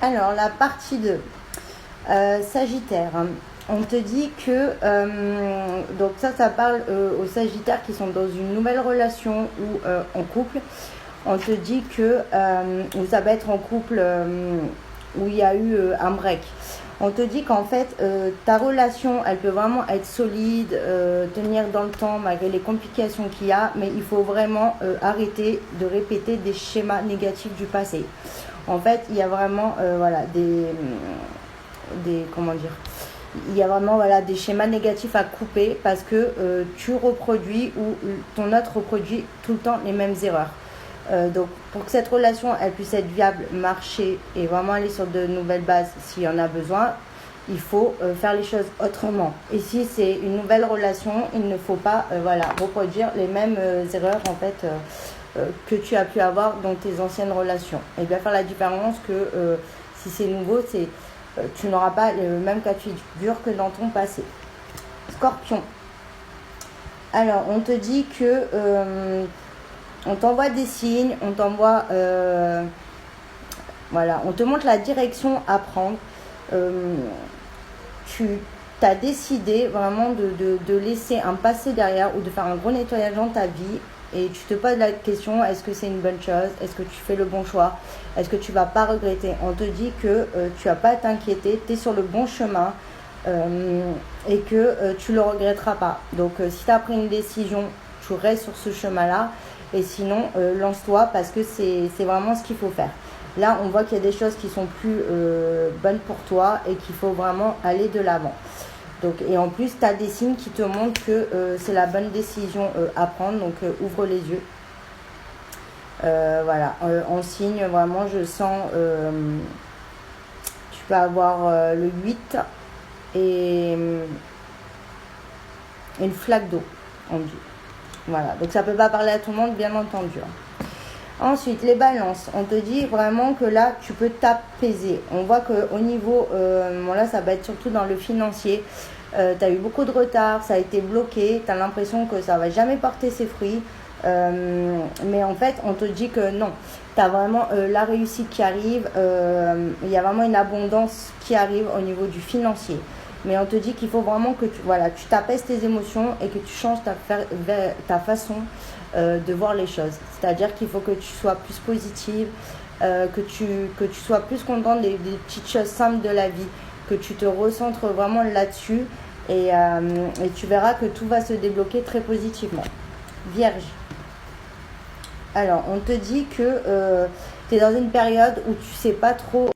Alors, la partie 2. Sagittaire. On te dit que, donc ça parle aux Sagittaires qui sont dans une nouvelle relation ou en couple. On te dit que, ou ça va être en couple où il y a eu un break. On te dit qu'en fait, ta relation, elle peut vraiment être solide, tenir dans le temps malgré les complications qu'il y a, mais il faut vraiment arrêter de répéter des schémas négatifs du passé. En fait, il y a vraiment comment dire, il y a vraiment des schémas négatifs à couper parce que tu reproduis ou ton autre reproduit tout le temps les mêmes erreurs. Donc pour que cette relation elle puisse être viable, marcher et vraiment aller sur de nouvelles bases s'il y en a besoin, il faut faire les choses autrement. Et si c'est une nouvelle relation, il ne faut pas reproduire les mêmes erreurs en fait que tu as pu avoir dans tes anciennes relations. Et bien faire la différence que si c'est nouveau, tu n'auras pas le même cas de figure que dans ton passé. Scorpion. Alors, on te dit que on t'envoie des signes, on t'envoie on te montre la direction à prendre. Tu as décidé vraiment de laisser un passé derrière ou de faire un gros nettoyage dans ta vie. Et tu te poses la question, est-ce que c'est une bonne chose? Est-ce que tu fais le bon choix? Est-ce que tu ne vas pas regretter? On te dit que tu n'as pas à t'inquiéter, tu es sur le bon chemin et que tu ne le regretteras pas. Donc si tu as pris une décision, tu restes sur ce chemin-là. Et sinon, lance-toi parce que c'est vraiment ce qu'il faut faire. Là, on voit qu'il y a des choses qui sont plus bonnes pour toi et qu'il faut vraiment aller de l'avant. Donc, et en plus, tu as des signes qui te montrent que c'est la bonne décision à prendre. Donc, ouvre les yeux. En signe, vraiment, je sens... tu peux avoir le 8 et une flaque d'eau, on dit. Voilà, donc ça ne peut pas parler à tout le monde, bien entendu. Ensuite, les balances. On te dit vraiment que là, tu peux t'apaiser. On voit qu'au niveau, là, ça va être surtout dans le financier. Tu as eu beaucoup de retard, ça a été bloqué. Tu as l'impression que ça ne va jamais porter ses fruits. Mais en fait, on te dit que non. Tu as vraiment la réussite qui arrive. Il y a vraiment une abondance qui arrive au niveau du financier. Mais on te dit qu'il faut vraiment que tu t'apaises tes émotions et que tu changes ta façon de voir les choses. C'est-à-dire qu'il faut que tu sois plus positive, que tu sois plus contente des petites choses simples de la vie, que tu te recentres vraiment là-dessus et tu verras que tout va se débloquer très positivement. Vierge. Alors, on te dit que tu es dans une période où tu sais pas trop